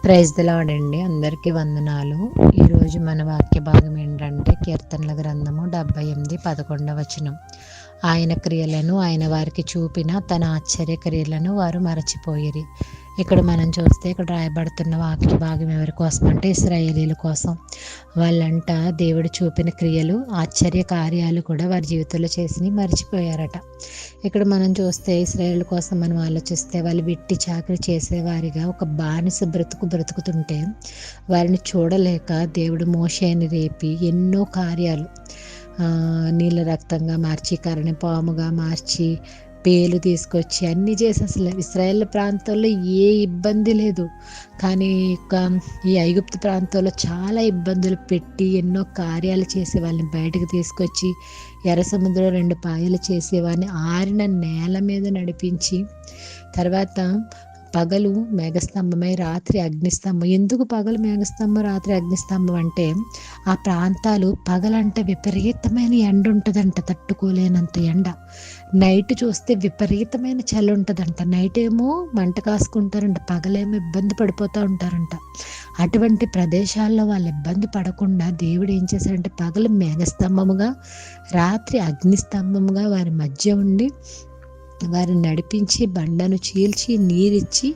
Praise the lord అండి. అందరికీ వందనాలు. ఈరోజు మన వాక్య భాగం ఏంటంటే కీర్తనల గ్రంథము 78:11. ఆయన క్రియలను ఆయన వారికి చూపిన తన ఆశ్చర్య క్రియలను వారు మరచిపోయిరి. ఇక్కడ మనం చూస్తే ఇక్కడ రాయబడుతున్న వాక్య భాగం ఎవరి కోసం అంటే ఇశ్రాయేలీల కోసం. వాళ్ళంట దేవుడు చూపిన క్రియలు ఆశ్చర్య కార్యాలు కూడా వారి జీవితంలో చేసి మర్చిపోయారట. ఇక్కడ మనం చూస్తే ఇశ్రాయేల్ కోసం మనం ఆలోచిస్తే వాళ్ళు వెట్టి చాకరీ చేసేవారిగా ఒక బానిస బ్రతుకుతుంటే వారిని చూడలేక దేవుడు మోషేని రేపి ఎన్నో కార్యాలు నీళ్ళ రక్తంగా మార్చి కరణి పాముగా మార్చి పేలు తీసుకొచ్చి అన్నీ చేసి అసలు ఇశ్రాయేల్ ప్రాంతంలో ఏ ఇబ్బంది లేదు. కానీ ఈ ఐగుప్తు ప్రాంతంలో చాలా ఇబ్బందులు పెట్టి ఎన్నో కార్యాలు చేసి వాళ్ళని బయటకు తీసుకొచ్చి ఎర్ర సముద్రం 2 పాయలు చేసి వారిని ఆరిన నేల మీద నడిపించి తర్వాత పగలు మేఘస్తంభమై రాత్రి అగ్నిస్తంభం. ఎందుకు పగలు మేఘస్తంభం రాత్రి అగ్నిస్తంభం అంటే ఆ ప్రాంతాలు పగలంటే విపరీతమైన ఎండ ఉంటుందంట, తట్టుకోలేనంత ఎండ. నైట్ చూస్తే విపరీతమైన చలి ఉంటుందంట. నైట్ ఏమో మంట కాసుకుంటారంట, పగలేమో ఇబ్బంది పడిపోతూ ఉంటారంట. అటువంటి ప్రదేశాల్లో వాళ్ళు ఇబ్బంది పడకుండా దేవుడు ఏం చేశాడంటే పగలు మేఘస్తంభముగా రాత్రి అగ్నిస్తంభముగా వారి మధ్య ఉండి వారిని నడిపించి బండను చీల్చి నీరిచ్చి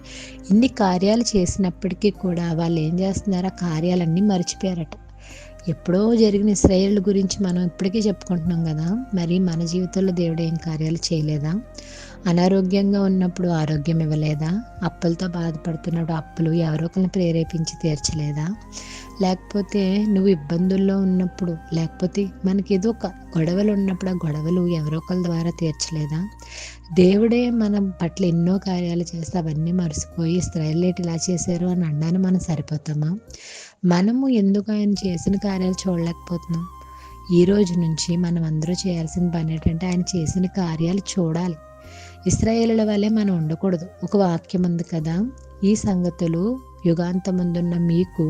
ఇన్ని కార్యాలు చేసినప్పటికీ కూడా వాళ్ళు ఏం చేస్తున్నారు, ఆ కార్యాలన్నీ మర్చిపోయారట. ఎప్పుడో జరిగిన ఇశ్రాయేలు గురించి మనం ఇప్పటికీ చెప్పుకుంటున్నాం కదా. మరి మన జీవితంలో దేవుడు ఏం కార్యాలు చేయలేదా? అనారోగ్యంగా ఉన్నప్పుడు ఆరోగ్యం ఇవ్వలేదా? అప్పులతో బాధపడుతున్నప్పుడు అప్పులు ఎవరో ఒకరిని ప్రేరేపించి తీర్చలేదా? లేకపోతే నువ్వు ఇబ్బందుల్లో ఉన్నప్పుడు, లేకపోతే మనకి ఏదో ఒక గొడవలు ఉన్నప్పుడు ఆ గొడవలు ఎవరో ఒకరి ద్వారా తీర్చలేదా? దేవుడే మన పట్ల ఎన్నో కార్యాలు చేస్తే అవన్నీ మర్చిపోయి ఇశ్రాయేలీయులు ఇలా చేశారు అని అనడానికి మనం సరిపోతామా? మనము ఎందుకు ఆయన చేసిన కార్యాలు చూడలేకపోతున్నాం? ఈ రోజు నుంచి మనం అందరూ చేయాల్సిన పని ఏంటంటే ఆయన చేసిన కార్యాలు చూడాలి. ఇశ్రాయేలుల వల్లే మనం ఉండకూడదు. ఒక వాక్యం ఉంది కదా, ఈ సంగతులు యుగాంతమందున్న మీకు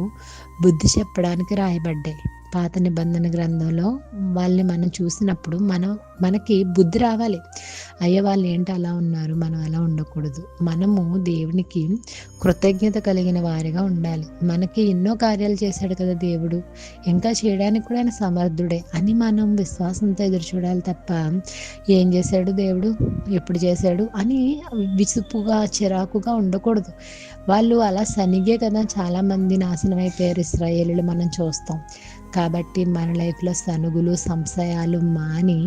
బుద్ధి చెప్పడానికి రాయబడ్డాయి. పాత నిబంధన గ్రంథంలో వాళ్ళని మనం చూసినప్పుడు మనకి బుద్ధి రావాలి. అయ్యో వాళ్ళు ఏంటి అలా ఉన్నారు, మనం అలా ఉండకూడదు. మనము దేవునికి కృతజ్ఞత కలిగిన వారిగా ఉండాలి. మనకి ఎన్నో కార్యాలు చేశాడు కదా దేవుడు, ఇంకా చేయడానికి కూడా ఆయన సమర్థుడే అని మనం విశ్వాసంతో ఎదురు చూడాలి తప్ప ఏం చేశాడు దేవుడు, ఎప్పుడు చేశాడు అని విసుపుగా చిరాకుగా ఉండకూడదు. వాళ్ళు అలా సనిగే కదా చాలామంది నాశనం అయిపోయారు ఇశ్రాయేలీయులు మనం చూస్తాం. కాబట్టి మన లైఫ్లో సనుగులు సంశయాలు మాని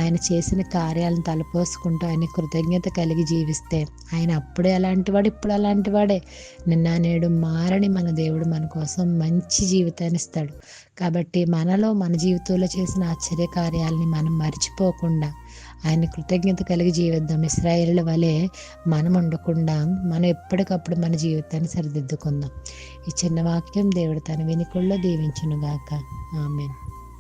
ఆయన చేసిన కార్యాలను తలపోసుకుంటూ ఆయన కృతజ్ఞత కలిగి జీవిస్తే ఆయన అప్పుడే అలాంటి వాడు, ఇప్పుడు అలాంటి వాడే. నిన్న నేడు మారని మన దేవుడు మన కోసం మంచి జీవితాన్ని ఇస్తాడు. కాబట్టి మనలో మన జీవితంలో చేసిన ఆశ్చర్య కార్యాలని మనం మర్చిపోకుండా ఆయన కృతజ్ఞత కలిగి జీవిద్దాం. ఇశ్రాయేలుల వలె మనం ఉండకుండా మనం ఎప్పటికప్పుడు మన జీవితాన్ని సరిదిద్దుకుందాం. ఈ చిన్న వాక్యం దేవుడు తన వినికుల్లో దీవించునుగాక. ఆమేన్.